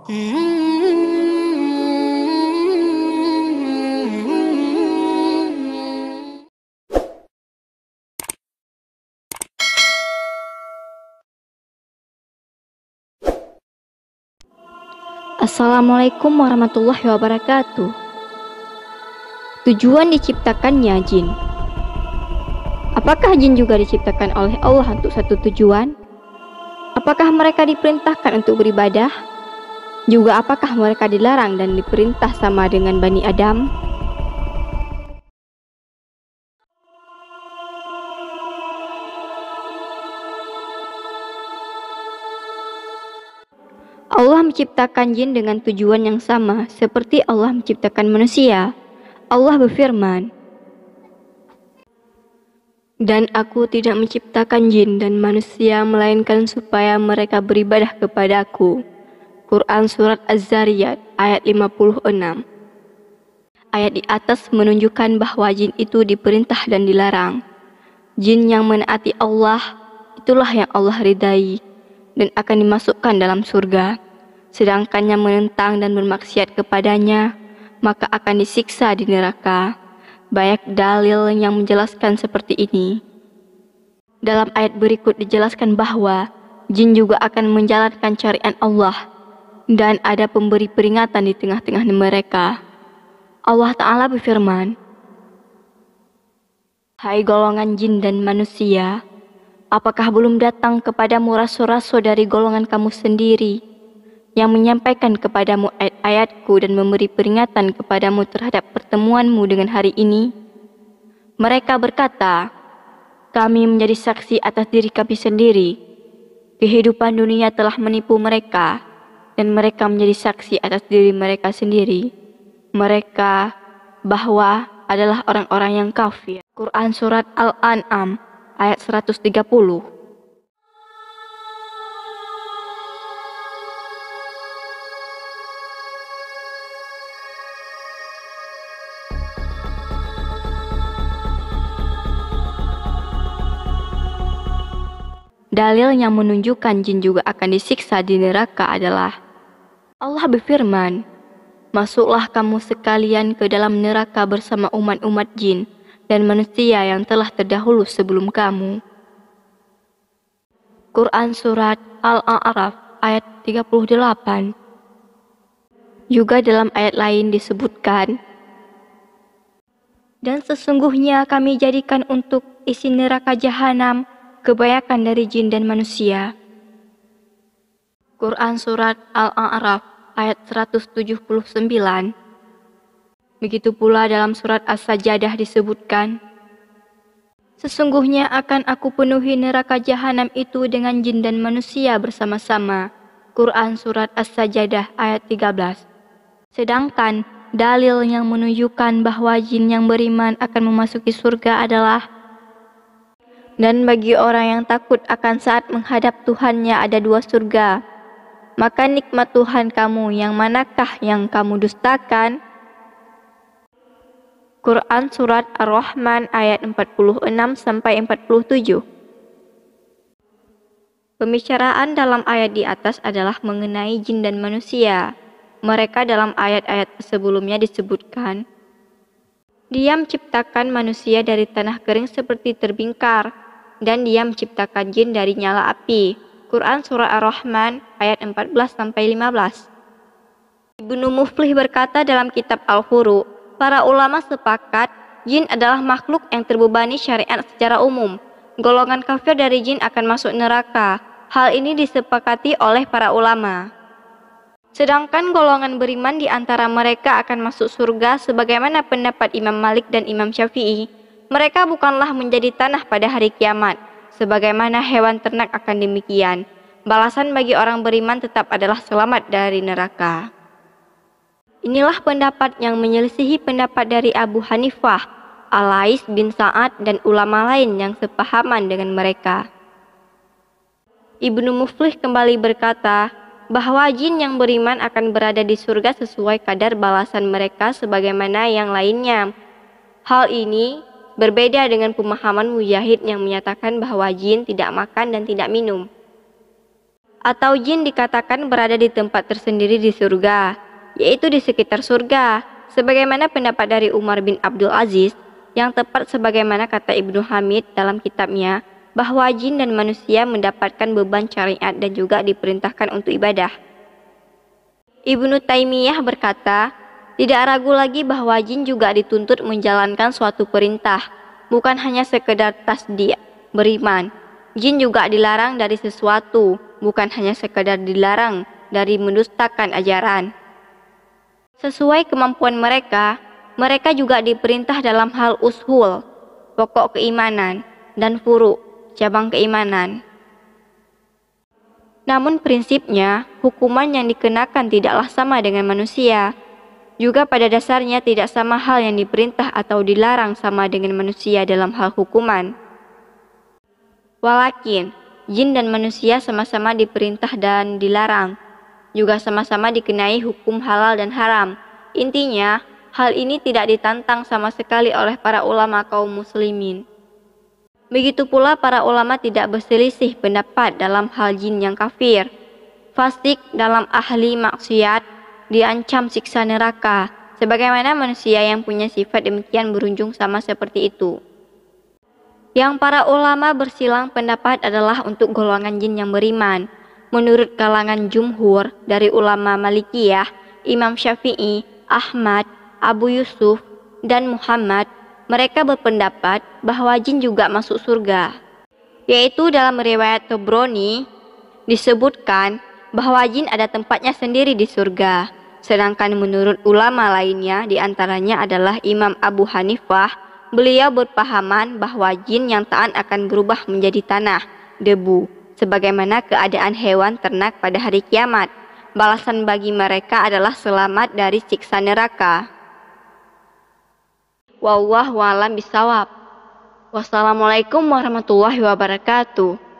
Assalamualaikum warahmatullahi wabarakatuh. Tujuan diciptakannya jin. Apakah jin juga diciptakan oleh Allah untuk satu tujuan? Apakah mereka diperintahkan untuk beribadah? Juga apakah mereka dilarang dan diperintah sama dengan Bani Adam? Allah menciptakan jin dengan tujuan yang sama seperti Allah menciptakan manusia. Allah berfirman, "Dan aku tidak menciptakan jin dan manusia melainkan supaya mereka beribadah kepadaku." Quran Surat Az-Zariyat ayat 56. Ayat di atas menunjukkan bahwa jin itu diperintah dan dilarang. Jin yang menaati Allah, itulah yang Allah ridai dan akan dimasukkan dalam surga. Sedangkan yang menentang dan bermaksiat kepadanya, maka akan disiksa di neraka. Banyak dalil yang menjelaskan seperti ini. Dalam ayat berikut dijelaskan bahwa jin juga akan menjalankan syariat Allah dan ada pemberi peringatan di tengah-tengah mereka. Allah Ta'ala berfirman, "Hai golongan jin dan manusia, apakah belum datang kepadamu rasul-rasul dari golongan kamu sendiri yang menyampaikan kepadamu ayat-ayatku dan memberi peringatan kepadamu terhadap pertemuanmu dengan hari ini?" Mereka berkata, "Kami menjadi saksi atas diri kami sendiri. Kehidupan dunia telah menipu mereka, dan mereka menjadi saksi atas diri mereka sendiri. Mereka bahwa adalah orang-orang yang kafir." Quran Surat Al-An'am ayat 130. Dalil yang menunjukkan jin juga akan disiksa di neraka adalah Allah berfirman, "Masuklah kamu sekalian ke dalam neraka bersama umat-umat jin dan manusia yang telah terdahulu sebelum kamu." Quran Surat Al-A'raf ayat 38. Juga dalam ayat lain disebutkan, "Dan sesungguhnya kami jadikan untuk isi neraka jahanam kebanyakan dari jin dan manusia." Quran Surat Al-A'raf ayat 179. Begitu pula dalam surat As-Sajdah disebutkan, "Sesungguhnya akan aku penuhi neraka jahanam itu dengan jin dan manusia bersama-sama." Quran Surat As-Sajdah ayat 13. Sedangkan dalil yang menunjukkan bahwa jin yang beriman akan memasuki surga adalah, "Dan bagi orang yang takut akan saat menghadap Tuhannya ada dua surga. Maka nikmat Tuhan kamu yang manakah yang kamu dustakan?" Quran Surat Ar-Rahman ayat 46-47. Pembicaraan dalam ayat di atas adalah mengenai jin dan manusia. Mereka dalam ayat-ayat sebelumnya disebutkan, "Dia menciptakan manusia dari tanah kering seperti terbingkar, dan Dia menciptakan jin dari nyala api." Quran Surah Ar-Rahman ayat 14-15. Ibnu Muflih berkata dalam kitab Al-Furu', para ulama sepakat jin adalah makhluk yang terbebani syariat secara umum. Golongan kafir dari jin akan masuk neraka. Hal ini disepakati oleh para ulama. Sedangkan golongan beriman di antara mereka akan masuk surga sebagaimana pendapat Imam Malik dan Imam Syafi'i. Mereka bukanlah menjadi tanah pada hari kiamat, sebagaimana hewan ternak akan demikian. Balasan bagi orang beriman tetap adalah selamat dari neraka. Inilah pendapat yang menyelisihi pendapat dari Abu Hanifah, Al-Lais bin Sa'ad dan ulama lain yang sepahaman dengan mereka. Ibnu Muflih kembali berkata bahwa jin yang beriman akan berada di surga sesuai kadar balasan mereka sebagaimana yang lainnya. Hal ini berbeda dengan pemahaman Mujahid yang menyatakan bahwa jin tidak makan dan tidak minum. atau jin dikatakan berada di tempat tersendiri di surga, yaitu di sekitar surga, sebagaimana pendapat dari Umar bin Abdul Aziz, yang tepat sebagaimana kata Ibnu Hamid dalam kitabnya, bahwa jin dan manusia mendapatkan beban syariat dan juga diperintahkan untuk ibadah. Ibnu Taimiyah berkata, tidak ragu lagi bahwa jin juga dituntut menjalankan suatu perintah, bukan hanya sekedar tasdik, beriman. Jin juga dilarang dari sesuatu, bukan hanya sekedar dilarang dari mendustakan ajaran. Sesuai kemampuan mereka, mereka juga diperintah dalam hal ushul, pokok keimanan, dan furu, cabang keimanan. Namun prinsipnya, hukuman yang dikenakan tidaklah sama dengan manusia. Juga pada dasarnya tidak sama hal yang diperintah atau dilarang sama dengan manusia dalam hal hukuman. Walakin, jin dan manusia sama-sama diperintah dan dilarang, juga sama-sama dikenai hukum halal dan haram. Intinya, hal ini tidak ditantang sama sekali oleh para ulama kaum muslimin. Begitu pula para ulama tidak berselisih pendapat dalam hal jin yang kafir, fasik dalam ahli maksiat, diancam siksa neraka, sebagaimana manusia yang punya sifat demikian berujung sama seperti itu. Yang para ulama bersilang pendapat adalah untuk golongan jin yang beriman. Menurut kalangan jumhur dari ulama Malikiyah, Imam Syafi'i, Ahmad, Abu Yusuf, dan Muhammad, mereka berpendapat bahwa jin juga masuk surga. Yaitu dalam riwayat Tabrani disebutkan bahwa jin ada tempatnya sendiri di surga. Sedangkan menurut ulama lainnya, diantaranya adalah Imam Abu Hanifah, beliau berpahaman bahwa jin yang taat akan berubah menjadi tanah, debu, sebagaimana keadaan hewan ternak pada hari kiamat. Balasan bagi mereka adalah selamat dari siksa neraka. Wallahu a'lam bishawab. Wassalamualaikum warahmatullahi wabarakatuh.